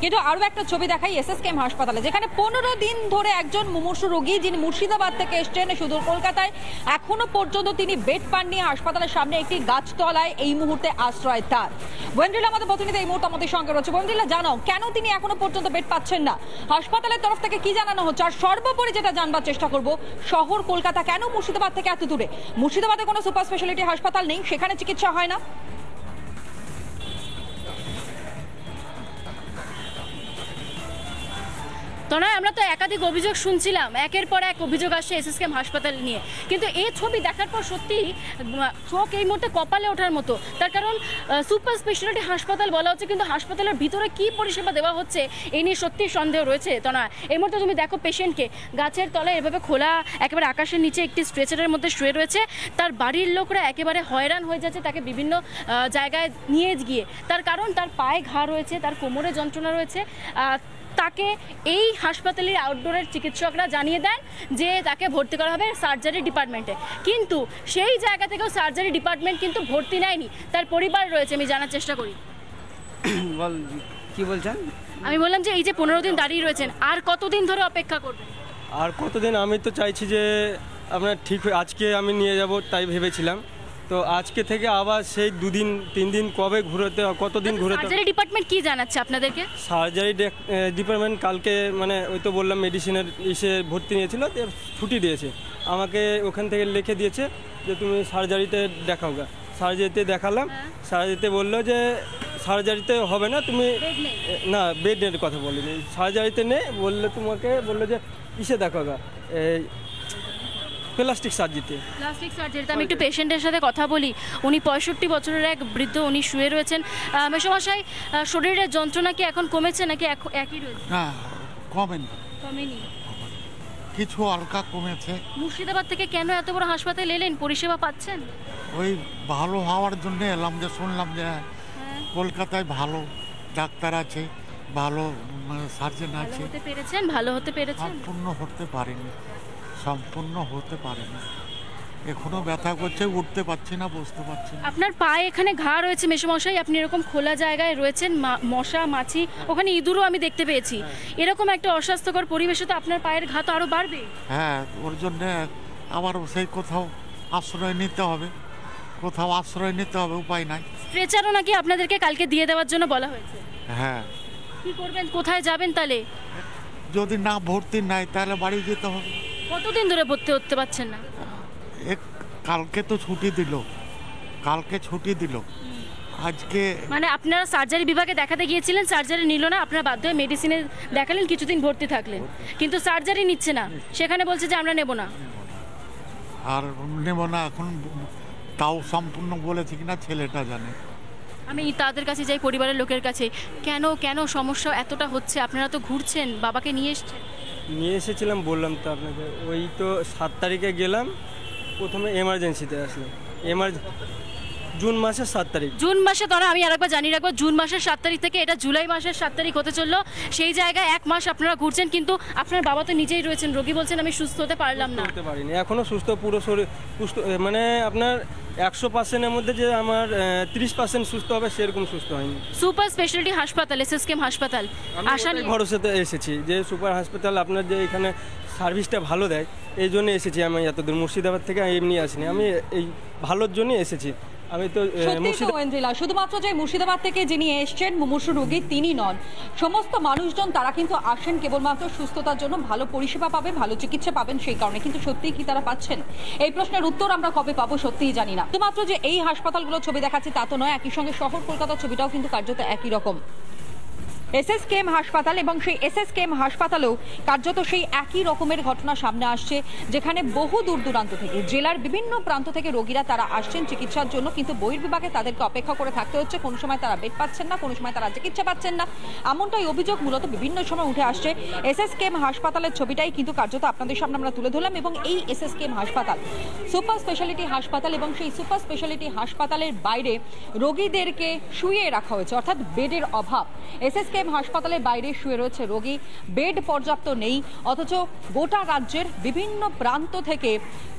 কিন্তু আরও একটা ছবি দেখাই এসএসকেএম হাসপাতালে, যেখানে 15 দিন ধরে একজন মুমূর্ষু রোগী যিনি মুর্শিদাবাদ থেকে এসছেন সুদূর কলকাতায়, এখনো পর্যন্ত তিনি বেড পাননি। হাসপাতালের সামনে একটি গাছতলায় এই মুহূর্তে আশ্রয় তার। ওয়েন্দ্রিলা আমাদের প্রতিনিধি এই মুহূর্তে আমাদের সঙ্গে রয়েছে। ওয়েন্দ্রিলা, জানাও কেন তিনি এখনো পর্যন্ত বেড পাচ্ছেন না, হাসপাতালের তরফ থেকে কি জানানো হচ্ছে? আর সর্বোপরি যেটা জানবার চেষ্টা করব, শহর কলকাতা কেন মুর্শিদাবাদ থেকে এত দূরে? মুর্শিদাবাদে কোনো সুপার স্পেশালিটি হাসপাতাল নেই, সেখানে চিকিৎসা হয় না? তনয়, আমরা তো একাধিক অভিযোগ শুনছিলাম, একের পর এক অভিযোগ আসছে এসএসকেএম হাসপাতাল নিয়ে, কিন্তু এই ছবি দেখার পর সত্যি চোখ এই মুহূর্তে কপালে ওঠার মতো। তার কারণ সুপার স্পেশালিটি হাসপাতাল বলা হচ্ছে, কিন্তু হাসপাতালের ভিতরে কি পরিষেবা দেওয়া হচ্ছে এই নিয়ে সত্যি সন্দেহ রয়েছে। তনয়, এই মুহূর্তে তুমি দেখো পেশেন্টকে গাছের তলায় এভাবে খোলা একেবারে আকাশের নিচে একটি স্ট্রেচারের মধ্যে শুয়ে রয়েছে। তার বাড়ির লোকরা একেবারে হয়রান হয়ে যাচ্ছে তাকে বিভিন্ন জায়গায় নিয়ে গিয়ে, তার কারণ তার পায়ে ঘা রয়েছে, তার কোমরে যন্ত্রণা রয়েছে। তাকে এই হাসপাতালের আউটডোরের চিকিৎসকরা জানিয়ে দেন যে তাকে ভর্তি করা হবে সার্জারি ডিপার্টমেন্টে, কিন্তু সেই জায়গা থেকেও সার্জারি ডিপার্টমেন্ট কিন্তু ভর্তি নেয়নি। তার পরিবার রয়েছে, আমি জানার চেষ্টা করি। কি বলছেন? আমি বললাম যে এই যে 15 দিন দাঁড়িয়ে রয়েছেন, আর কতদিন ধরে অপেক্ষা করবেন? আর কতদিন? আমি তো চাইছি যে আপনার ঠিক আজকে আমি নিয়ে যাব তাই ভেবেছিলাম, তো আজকে থেকে আবার সেই 2 দিন 3 দিন কবে ঘুরতে, কতদিন ঘুরতে? সার্জারি ডিপার্টমেন্ট কি জানাচ্ছে আপনাদেরকে? সার্জারি ডিপার্টমেন্ট কালকে মানে ওই তো বললাম মেডিসিনের ইসে ভর্তি নিয়েছিল, ছুটি দিয়েছে আমাকে, ওখান থেকে লিখে দিয়েছে যে তুমি সার্জারিতে দেখাও গা। সার্জারিতে দেখালাম, সার্জারিতে বললো যে সার্জারিতে হবে না, তুমি না বেডের কথা বলিনি, সার্জারিতে নেই বললো, তোমাকে বললো যে ইসে দেখো গা, এই প্লাস্টিক সার্জারিতে। আমি একটু পেশেন্টের সাথে কথা বলি। উনি 65 বছরের এক বৃদ্ধ, উনি শুয়ে রয়েছেন। মেশমশাই, শরীরের যন্ত্রণা কি এখন কমেছে নাকি একই রয়েছে? না, কমেনি। কমেনি, কিছু হালকা কমেছে। মুর্শিদাবাদ থেকে কেন এত বড় হাসপাতালে এলেন? পরিষেবা পাচ্ছেন? ওই ভালো হওয়ার জন্য এলাম, যে শুনলাম যে কলকাতায় ভালো ডাক্তার আছে, ভালো সার্জন আছে। ভালো হতে পেরেছেন? সম্পূর্ণ হতে পারেনি। এখনো ব্যথা করছে, উঠতে পারছি না, বসতে পারছি না। আপনার পায়ে এখানে ঘা রয়েছে মেশমশাই, আপনি এরকম খোলা জায়গায় রয়েছেন, মশা মাছি, ওখানে ইঁদুরও আমি দেখতে পেয়েছি। এরকম একটা অস্বাস্থ্যকর পরিবেশে তো আপনার পায়ের ঘা তো আরো বাড়বে। হ্যাঁ, ওর জন্য আবার সেই কোথাও আশ্রয় নিতে হবে, উপায় নাই। স্ট্রেচারও নাকি আপনাদেরকে কালকে দিয়ে দেওয়ার জন্য বলা হয়েছে। হ্যাঁ, কি করবেন, কোথায় যাবেন তাহলে? যদি না ভর্তি নাই তাহলে বাড়ি যেতে হবে। কতদিন ধরে ভর্তি হতে পারছেন না? কালকে তো ছুটি দিল, আজকে মানে আপনারা সার্জারি বিভাগে দেখাতে গিয়েছিলেন, সার্জারি নিল না, আপনারা বাধ্য হয়ে মেডিসিনে দেখালেন, কিছুদিন ভর্তি থাকলেন, কিন্তু সার্জারি নিচ্ছে না, সেখানে বলছে যে আমরা নেব না। আর নেব না এখন, তাও সম্পূর্ণ বলেছে কিনা ছেলেটা জানে। আমি তাদের কাছে যাই, পরিবারের লোকের কাছে, কেন সমস্যা এতটা হচ্ছে? আপনারা তো ঘুরছেন, বাবাকে নিয়ে এসেছিলাম, বললাম তো আপনাকে। ওই তো 7 তারিখে গেলাম, প্রথমে এমার্জেন্সিতে আসলাম, জুন মাসের 7 তারিখ। জুন মাসে, ধরো আমি আরেকবার জানিয়ে রাখবো, জুন মাসের 7 তারিখ থেকে এটা জুলাই মাসের 7 তারিখ হতে চললো। সেই জায়গায় 1 মাস আপনারা ঘুরছেন, কিন্তু আপনার বাবা তো নিজেই রয়েছেন রোগী, বলছেন আমি সুস্থ হতে পারলাম না। হতে পারিনি, এখনো সুস্থ, পুরো শরীর সুস্থ, মানে আপনার 100%-এর মধ্যে যে আমার 30% সুস্থ হবে সেরকম সুস্থ হয়নি। সুপার স্পেশালিটি হাসপাতাল, এসএসকেএম হাসপাতাল, আশা নিয়ে ভরসাতে এসেছি যে সুপার হাসপাতাল আপনার যে এখানে সার্ভিসটা ভালো দেয়, এই জন্য এসেছি। আমি এতদূর মুর্শিদাবাদ থেকে এমনি আসিনি, আমি এই ভালোর জন্য এসেছি। আমি তো শুধুমাত্র যে মুর্শিদাবাদ থেকে যিনি এসছেন মুমূর্ষু রোগী তিনি নন, সমস্ত মানুষজন তারা কিন্তু আসেন কেবলমাত্র সুস্থতার জন্য, ভালো পরিষেবা পাবেন, ভালো চিকিৎসা পাবেন সেই কারণে। কিন্তু সত্যিই কি তারা পাচ্ছেন? এই প্রশ্নের উত্তর আমরা কবে পাবো সত্যিই জানি না। শুধুমাত্র যে এই হাসপাতালগুলো ছবি দেখাচ্ছে তা তো নয়, একই সঙ্গে শহর কলকাতার ছবিটাও কিন্তু কার্যত একই রকম। এসএসকেএম হাসপাতাল এবং সেই এসএসকেএম হাসপাতালেও কার্যত সেই একই রকমের ঘটনা সামনে আসছে, যেখানে বহু দূর দূরান্ত থেকে, জেলার বিভিন্ন প্রান্ত থেকে রোগীরা তারা আসছেন চিকিৎসার জন্য, কিন্তু বহির্বিভাগে তাদেরকে অপেক্ষা করে থাকতে হচ্ছে। কোনো সময় তারা বেড পাচ্ছেন না, কোনো সময় তারা চিকিৎসা পাচ্ছেন না, এমনটাই অভিযোগ মূলত বিভিন্ন সময় উঠে আসছে। এসএসকেএম হাসপাতালের ছবিটাই কিন্তু কার্যত আপনাদের সামনে আমরা তুলে ধরলাম। এবং এই এসএসকেএম হাসপাতাল সুপার স্পেশালিটি হাসপাতাল, এবং সেই সুপার স্পেশালিটি হাসপাতালের বাইরে রোগীদেরকে শুইয়ে রাখা হয়েছে, অর্থাৎ বেডের অভাব। এসএসকেএম হাসপাতালের বাইরে শুয়ে রয়েছে রোগী, বেড পর্যাপ্ত নেই, অথচ গোটা রাজ্যের বিভিন্ন প্রান্ত থেকে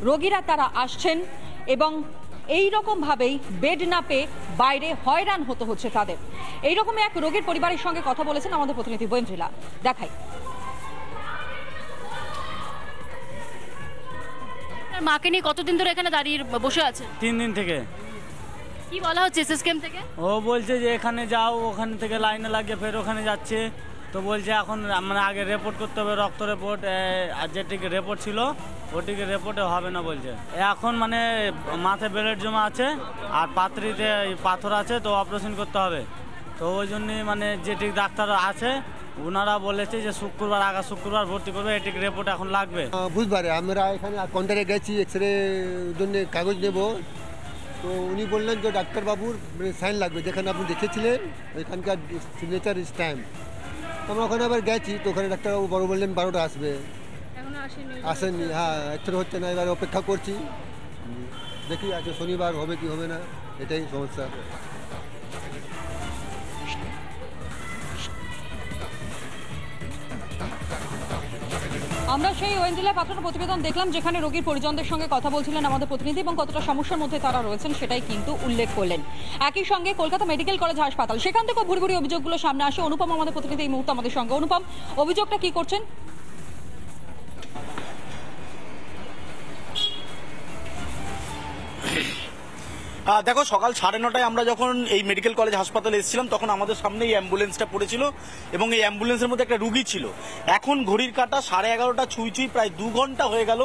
রোগীরা তারা আসছেন এবং এই রকম ভাবেই বেড না পেয়ে বাইরে হয়রান হতে হচ্ছে তাদের। এইরকমই এক রোগীর পরিবারের সঙ্গে কথা বলেছেন আমাদের প্রতিনিধি বৈন্দ্রিলা, দেখাই। মাকে নিয়ে কতদিন ধরে এখানে দাঁড়িয়ে বসে আছে? 3 দিন থেকে। কি বলা হচ্ছে এসএসকেএম থেকে? ও বলছে যে এখানে যাও, ওখানে থেকে লাইনে লাগিয়ে ফের ওখানে যাচ্ছে। তো বলছে এখন মানে আগে রিপোর্ট করতে হবে, রক্ত রিপোর্ট, আর যেটিকে রিপোর্ট ছিল ওটিকে রিপোর্টে হবে না বলছে। এখন মানে মাথায় ব্লেড জমা আছে আর পাত্রিতে পাথর আছে, তো অপারেশন করতে হবে। তো ওই জন্যই মানে যেটি ডাক্তার আছে ওনারা বলেছে যে আগামী শুক্রবার ভর্তি করবে, এটিকে রিপোর্ট এখন লাগবে। বুধবারে আমরা এখানে কাউন্টারে গেছি এক্সরে জন্য কাগজ নেব, তো উনি বললেন যে ডাক্তারবাবুর সাইন লাগবে, যেখানে আপনি দেখেছিলেন ওইখানকার সিগনেচার স্ট্যাম্প। আমরা ওখানে আবার গেছি, তো ওখানে ডাক্তারবাবু বড় বললেন 12টা আসবে, আসেননি। হ্যাঁ, এক্সরে হচ্ছে না, এবার অপেক্ষা করছি, দেখি আজকে শনিবার হবে কি হবে না, এটাই সমস্যা। আমরা সেই ওয়েন্দ্রিলা পাঠানো প্রতিবেদন দেখলাম, যেখানে রোগীর পরিজনদের সঙ্গে কথা বলছিলেন আমাদের প্রতিনিধি এবং কতটা সমস্যার মধ্যে তারা রয়েছেন সেটাই কিন্তু উল্লেখ করলেন। একই সঙ্গে কলকাতা মেডিকেল কলেজ হাসপাতাল, সেখান থেকে ভুরি ভুরি অভিযোগগুলো সামনে আসে। অনুপম আমাদের প্রতিনিধি এই মুহূর্তে আমাদের সঙ্গে। অনুপম, অভিযোগটা কি করছেন? দেখো, সকাল 9:30টায় আমরা যখন এই মেডিকেল কলেজ হাসপাতালে এসেছিলাম তখন আমাদের সামনে এই অ্যাম্বুলেন্সটা পড়েছিল এবং এই অ্যাম্বুলেন্সের মধ্যে একটা রুগী ছিল। এখন ঘড়ির কাঁটা 11:30 ছুঁই প্রায় 2 ঘন্টা হয়ে গেল।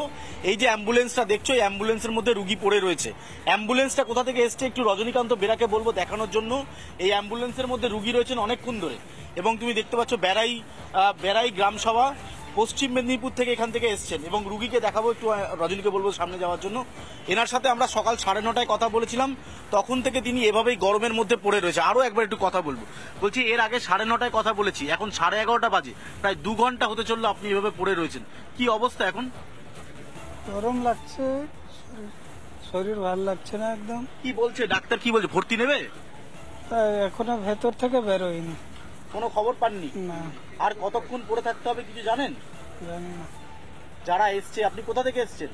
এই যে অ্যাম্বুলেন্সটা দেখছো, এই অ্যাম্বুলেন্সের মধ্যে রুগী পড়ে রয়েছে। অ্যাম্বুলেন্সটা কোথা থেকে এসছে একটু রজনীকান্ত বেরাকে বলবো দেখানোর জন্য। এই অ্যাম্বুলেন্সের মধ্যে রুগী রয়েছেন অনেকক্ষণ ধরে এবং তুমি দেখতে পাচ্ছ বেড়াই গ্রামসভা পশ্চিম মেদিনীপুর থেকে এখান থেকে এসছেন এবং রুগীকে দেখাবো। একটু রজনীকে বলবো সামনে যাওয়ার জন্য। এনার সাথে আমরা সকাল 9:30টায় কথা বলেছিলাম, তখন থেকে তিনি এভাবেই গরমের মধ্যে পড়ে রয়েছে। আরো একবার একটু কথা বলবো। বলছি, এর আগে 9:30টায় কথা বলেছি, এখন 11:30 বাজে, প্রায় 2 ঘন্টা হতে চললো আপনি এভাবে পড়ে রয়েছেন। কি অবস্থা এখন? গরম লাগছে, শরীর ভালো লাগছে না একদম। কি বলছে ডাক্তার, কি বলছে, ভর্তি নেবে? এখনো ভেতর থেকে বেরোয়নি। কোনো খবর পাননি? না। আর কতক্ষণ পড়ে থাকতে হবে কিছু জানেন? জানি না। যারা এসছে, আপনি কোথা থেকে এসছেন?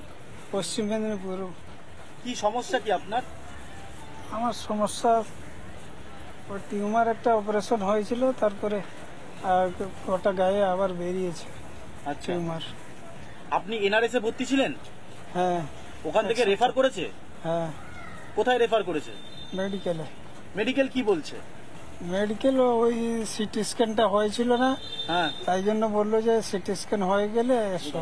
পশ্চিম মেদিনীপুর। কি সমস্যা কি আপনার? আমার সমস্যা, ওই টিউমার একটা অপারেশন হয়েছিল, তারপরে ওটা গায়ে আবার বেরিয়েছে। আচ্ছা, টিউমার। আপনি এনআরএস এ ভর্তি ছিলেন? হ্যাঁ। ওখান থেকে রেফার করেছে? হ্যাঁ। কোথায় রেফার করেছে? মেডিকেলে। মেডিকেল কি বলছে? মেডিকেল ওই সিটি স্ক্যানটা হয়েছিল না, হ্যাঁ, তাই জন্য বললো যে সিটি স্ক্যান হয়ে গেলে এসো।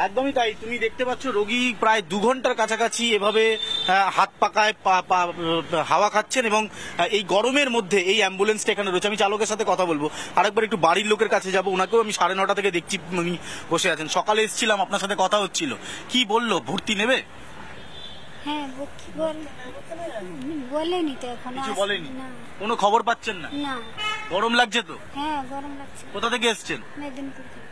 একদমই তাই। তুমি দেখতে পাচ্ছ রোগী প্রায় 2 ঘন্টার কাছাকাছি এভাবে হাত পাকায় হাওয়া খাচ্ছেন এবং এই গরমের মধ্যে এই অ্যাম্বুলেন্সটা এখানে রয়েছে। আমি চালকের সাথে কথা বলবো। আরেকবার একটু বাড়ির লোকের কাছে যাবো। ওনাকেও আমি 9:30 থেকে দেখছি উনি বসে আছেন। সকালে এসেছিলাম, আপনার সাথে কথা হচ্ছিল। কি বললো, ভর্তি নেবে? হ্যাঁ, বলেনি তো এখনো। কিছু বলেনি? কোনো খবর পাচ্ছেন না? না। গরম লাগছে তো? হ্যাঁ, গরম লাগছে। কোথা থেকে এসছেন? মেদিনীপুর থেকে।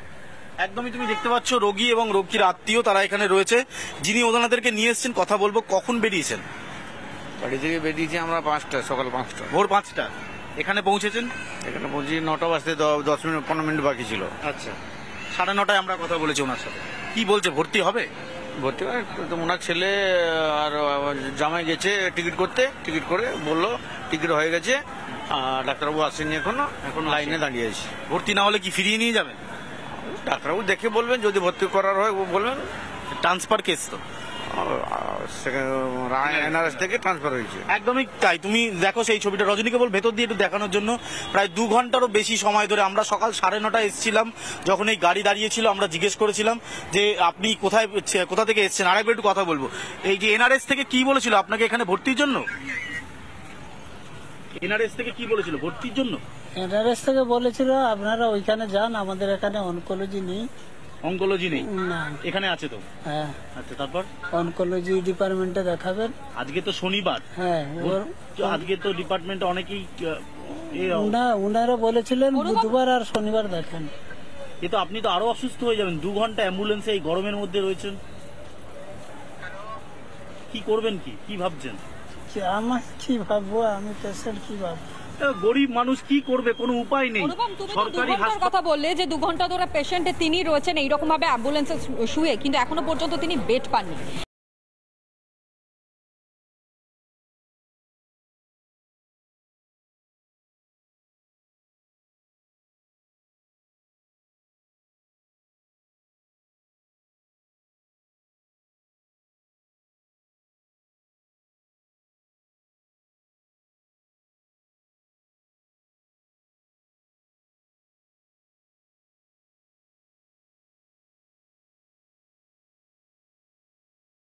একদমই, তুমি দেখতে পাচ্ছ রোগী এবং রোগীর আত্মীয় তারা এখানে রয়েছে। যিনি ওনাদেরকে নিয়ে এসছেন কথা বলবো। কখন বেরিয়েছেন? বাড়ি থেকে বেরিয়েছি আমরা 5টা, সকাল 5টা, ভোর 5টা। এখানে পৌঁছেছেন? এখানে পৌঁছি 9টা বাজতে 10 মিনিট 15 মিনিট বাকি ছিল। আচ্ছা, 9:30টায় আমরা কথা বলেছি ওনার সাথে। কি বলছে, ভর্তি হবে? ভর্তি মানে ওনার ছেলে আর জামাই গেছে টিকিট করতে, টিকিট করে বললো টিকিট হয়ে গেছে, ডাক্তারবাবু আসেনি এখন লাইনে দাঁড়িয়ে আছি। ভর্তি না হলে কি ফিরিয়ে নিয়ে যাবেন? ডাক্তারবাবু দেখে বলবেন, যদি ভর্তি করার হয় বলবেন। ট্রান্সফার কেস তো, এনআরএস থেকে ট্রান্সফার হয়েছে। একদমই তাই। তুমি দেখো সেই ছবিটা, রজনীকে বল ভেতর দিয়ে একটু দেখানোর জন্য। প্রায় 2 ঘন্টারও বেশি সময় ধরে আমরা সকাল 9:30টায় এসেছিলাম, যখন এই গাড়ি দাঁড়িয়েছিল আমরা জিজ্ঞেস করেছিলাম যে আপনি কোথা থেকে এসেছেন। আরেকবার একটু কথা বলবো। এই যে এনআরএস থেকে কি বলেছিল আপনাকে এখানে ভর্তির জন্য? এনআরএস থেকে কি বলেছিল ভর্তির জন্য? এনআরএস থেকে বলেছিল আপনারা ওইখানে যান, আমাদের এখানে অনকোলজি নেই। অনকোলজি নেই? না। এখানে আছে তো? হ্যাঁ। আচ্ছা, তারপর? অনকোলজি ডিপার্টমেন্টে দেখাবেন। আজকে তো শনিবার। হ্যাঁ, আজকে তো ডিপার্টমেন্টে অনেকেই না, উনারা বলেছিলেন বুধবার আর শনিবার দেখেন। এ তো আপনি তো আরো অসুস্থ হয়ে যাবেন। 2 ঘন্টা অ্যাম্বুলেন্সে এই গরমের মধ্যে রয়েছেন। কি করবেন, কি ভাবছেন? আমার কি ভাববো, আমি পেশেন্ট কি ভাববো? গরিব মানুষ কি করবে, কোনো উপায় নেই। সরকারি কথা বললে যে 2 ঘন্টা ধরে পেশেন্টে তিনি রয়েছেন এইরকম ভাবে অ্যাম্বুলেন্সে শুয়ে, কিন্তু এখনো পর্যন্ত তিনি বেড পাননি।